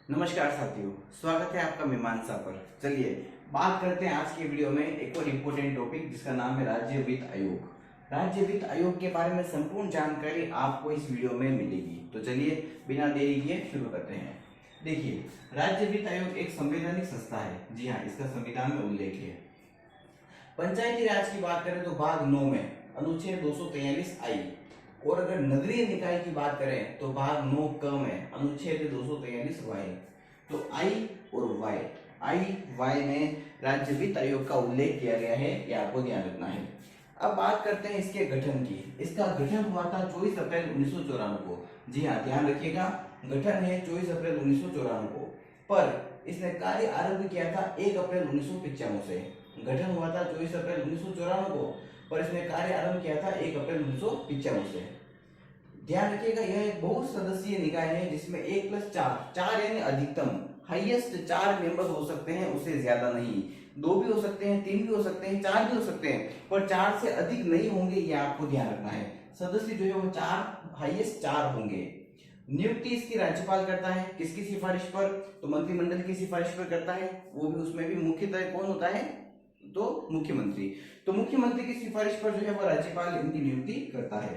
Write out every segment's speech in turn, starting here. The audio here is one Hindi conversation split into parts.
नमस्कार साथियों, स्वागत है आपका मीमांसा पर। चलिए बात करते हैं आज की वीडियो में एक और इम्पोर्टेंट टॉपिक जिसका नाम है राज्य वित्त आयोग। राज्य वित्त आयोग के बारे में संपूर्ण जानकारी आपको इस वीडियो में मिलेगी। तो चलिए बिना देरी किए शुरू करते हैं। देखिए, राज्य वित्त आयोग एक संवैधानिक संस्था है। जी हाँ, इसका संविधान में उल्लेख है। पंचायती राज की बात करें तो भाग 9 में अनुच्छेद 243 आई, और अगर नगरीय निकाय की बात करें तो भाग 9 क में अनुच्छेद 243 वाई। तो आई और वाई में राज्य वित्त आयोग का उल्लेख किया गया है, ये आपको ध्यान रखना है। अब बात करते हैं इसके गठन की। इसका गठन हुआ था 24 अप्रैल 1994 को। जी हाँ, ध्यान रखिएगा, गठन है 24 अप्रैल 1994 को, पर इसने कार्य आरंभ किया था 1 अप्रैल 1995 से। गठन हुआ था 24 अप्रैल 1994 को, पर इसने कार्य आरंभ किया था 1 अप्रैल 1995 से। ध्यान रखिएगा, यह एक बहु सदस्यीय निकाय है जिसमें 1+4 यानी अधिकतम हाईएस्ट 4 मेंबर हो सकते हैं, उससे ज्यादा नहीं। 2 भी हो सकते हैं, 3 भी हो सकते हैं, 4 भी हो सकते हैं, पर 4 से अधिक नहीं होंगे, ये आपको ध्यान रखना है। सदस्य जो है वो 4 हाईएस्ट 4 होंगे। नियुक्ति इसकी राज्यपाल करता है। किसकी सिफारिश पर? तो मंत्रिमंडल की सिफारिश पर करता है। वो भी उसमें भी मुख्यतः कौन होता है? तो मुख्यमंत्री। तो मुख्यमंत्री की सिफारिश पर जो है वो राज्यपाल इनकी नियुक्ति करता है।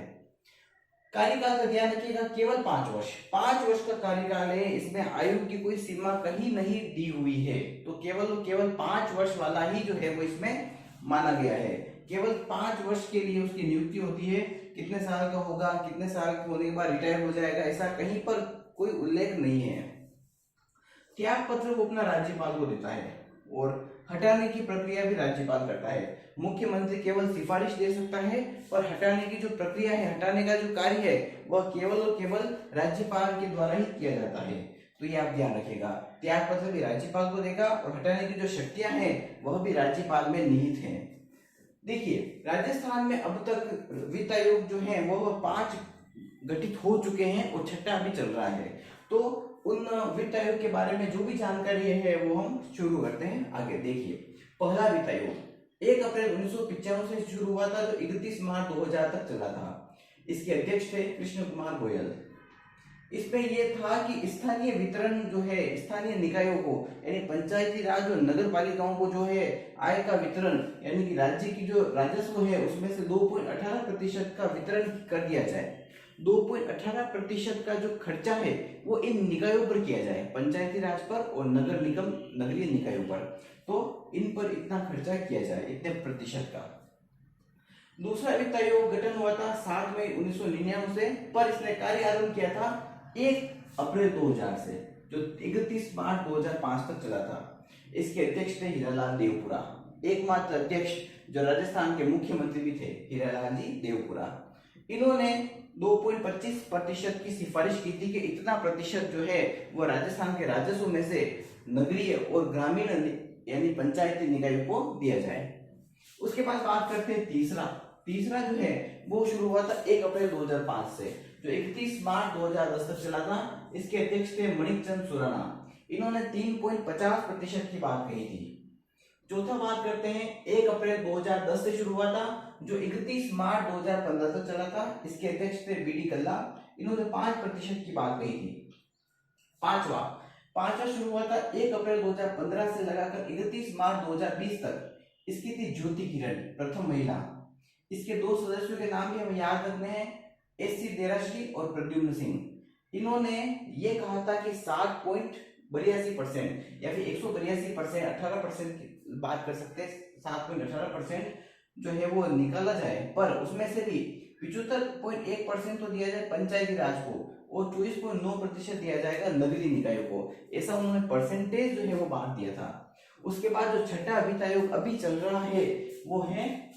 कार्यकाल का ध्यान रखिएगा, केवल 5 वर्ष। 5 वर्ष का कार्यकाल है। इसमें आयु की कोई सीमा कहीं नहीं दी हुई है, तो केवल 5 वर्ष वाला ही जो है वो इसमें माना गया है। केवल 5 वर्ष के लिए उसकी नियुक्ति होती है। कितने साल का होगा, कितने साल होने के बाद रिटायर हो जाएगा, ऐसा कहीं पर कोई उल्लेख नहीं है। त्याग पत्र वो अपना राज्यपाल को देता है, और हटाने की प्रक्रिया भी राज्यपाल करता है। मुख्यमंत्री केवल सिफारिश दे सकता है, पर हटाने की जो प्रक्रिया है, हटाने का जो कार्य है, वह केवल और केवल राज्यपाल के द्वारा ही किया जाता है। तो ये आप ध्यान रखिएगा, त्याग पत्र भी राज्यपाल को देगा, और हटाने की जो शक्तियां हैं वह भी राज्यपाल में निहित हैं। देखिए, राजस्थान में अब तक वित्त आयोग जो है वह 5 गठित हो चुके हैं, और 6ठा अभी चल रहा है। तो उन वित्त आयोग के बारे में जो भी जानकारी है वो हम शुरू करते हैं आगे। देखिए, पहला वित्त आयोग 1 अप्रैल 1995 से शुरू हुआ था, जो 31 मार्च 2000 तक चला था। इसके अध्यक्ष थे कृष्ण कुमार गोयल। इसमें यह था कि स्थानीय वितरण जो है, स्थानीय निकायों को यानी पंचायती राज और नगर पालिकाओं को जो है आय का वितरण, यानी कि राज्य की जो राजस्व है उसमें से 2.18% का वितरण कर दिया जाए। 2.18% का जो खर्चा है वो इन निकायों पर किया जाए, पंचायती राज पर और नगर निगम नगरीय निकायों पर। तो इन पर इतना खर्चा किया जाए, इतने प्रतिशत का। दूसरा वित्त आयोग गठन हुआ था 7 मई 1999 से, पर इसने कार्य आरंभ किया था 1 अप्रैल 2000 से, जो 31 मार्च 2005 तक चला था। इसके अध्यक्ष थे हीरालाल देवपुरा। एकमात्र अध्यक्ष जो राजस्थान के मुख्यमंत्री भी थे, हीरालाल जी देवपुरा। इन्होंने 2.25% की सिफारिश की थी कि इतना प्रतिशत जो है वो राजस्थान के राजस्व में से नगरीय और ग्रामीण यानी पंचायती निकायों को दिया जाए। उसके बाद बात करते हैं तीसरा जो है वो शुरू हुआ था 1 अप्रैल 2005 से, जो 31 मार्च 2010 तक चला था। इसके अध्यक्ष थे मणिक चंद सुराना। इन्होंने 3.50% की बात कही थी। चौथा बात करते हैं 1 अप्रैल 2010 से शुरू हुआ था, जो 31 मार्च 2015 तक चला था। इसके अध्यक्ष थे बीडी कल्ला। इन्होंने 5% की बात कही थी। पांचवा शुरू हुआ था 1 अप्रैल 2015 से लगाकर 31 मार्च 2020 तक। इसकी थी ज्योति किरण, प्रथम महिला। इसके 2 सदस्यों के नाम भी हमें याद रखने हैं, एस.सी. देराश्री और प्रद्युम्न सिंह। इन्होंने ये कहा था कि 7.82% या फिर 182%, 18% की बात कर सकते हैं, 7.18% जो है वो निकाला जाए, पर उसमें से भी 75.1% तो दिया जाए पंचायती राज को, और 24.9% दिया जाएगा नगरीय निकायों को। ऐसा उन्होंने परसेंटेज जो है वो बांट दिया था। उसके बाद जो 6ठा वित्त आयोग अभी चल रहा है वो है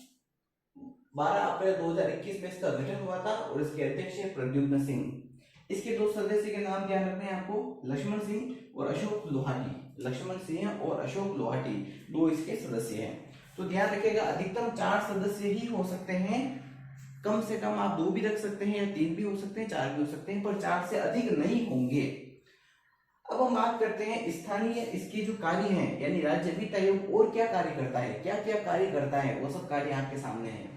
12 अप्रैल 2021 में इसका गठन हुआ था, और इसके अध्यक्ष है प्रद्युम्न सिंह। इसके 2 सदस्य के नाम ध्यान रखने हैं आपको, लक्ष्मण सिंह और अशोक लोहाटी। लक्ष्मण सिंह और अशोक लोहाटी 2 इसके सदस्य हैं। तो ध्यान रखिएगा, अधिकतम 4 सदस्य ही हो सकते हैं। कम से कम आप 2 भी रख सकते हैं, या 3 भी हो सकते हैं, 4 भी हो सकते हैं, पर 4 से अधिक नहीं होंगे। अब हम बात करते हैं स्थानीय इसके जो कार्य हैं, यानी राज्य वित्त आयोग और क्या कार्य करता है, क्या क्या कार्य करता है, वो सब कार्य आपके सामने है।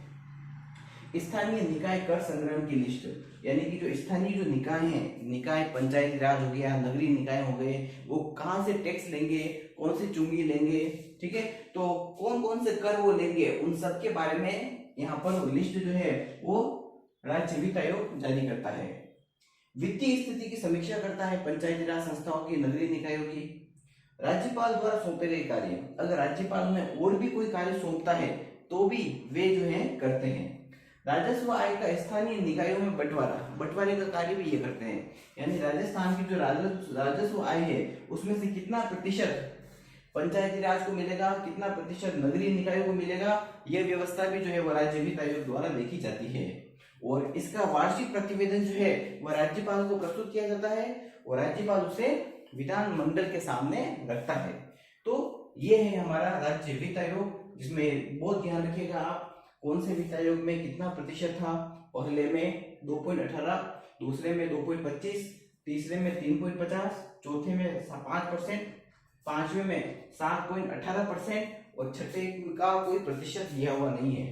स्थानीय निकाय कर संग्रह की लिस्ट, यानी कि जो स्थानीय जो निकाय हैं, निकाय पंचायती राज हो गया, नगरीय निकाय हो गए, वो कहाँ से टैक्स लेंगे, कौन सी चुंगी लेंगे, ठीक है, तो कौन कौन से कर वो लेंगे, उन सब के बारे में यहाँ पर लिस्ट जो है वो राज्य वित्त आयोग जारी करता है। वित्तीय स्थिति की समीक्षा करता है पंचायती राज संस्थाओं की, नगरीय निकायों की। राज्यपाल द्वारा सौंपे गए कार्य, अगर राज्यपाल ने और भी कोई कार्य सौंपता है तो भी वे जो है करते हैं। राजस्व आय का स्थानीय निकायों में बंटवारे का कार्य भी ये करते हैं, यानी राजस्थान की जो राजस्व आय है उसमें से कितना प्रतिशत पंचायती राज को मिलेगा, कितना प्रतिशत नगरीय निकायों को मिलेगा, यह व्यवस्था भी जो है वो राज्य वित्त आयोग द्वारा देखी जाती है। और इसका वार्षिक प्रतिवेदन जो है वह राज्यपाल को प्रस्तुत किया जाता है और राज्यपाल उसे विधानमंडल के सामने रखता है। तो ये है हमारा राज्य वित्त आयोग, जिसमें बहुत ध्यान रखिएगा आप कौन से वित्त आयोग में कितना प्रतिशत था। पहले में 2.18, दूसरे में 2.25, तीसरे में 3.50, चौथे में 5%, पांचवें में 7.18% और छठे का कोई प्रतिशत दिया हुआ नहीं है।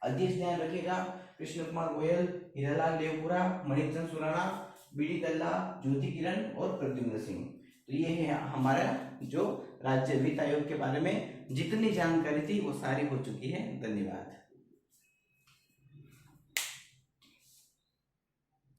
अध्यक्ष ध्यान रखिएगा कृष्ण कुमार गोयल, हीरालाल देवपुरा, मणिचंद सुराणा, बीडी कल्ला, ज्योति किरण और प्रद्युम्न सिंह। तो ये है हमारा जो राज्य वित्त आयोग के बारे में जितनी जानकारी थी वो सारी हो चुकी है। धन्यवाद।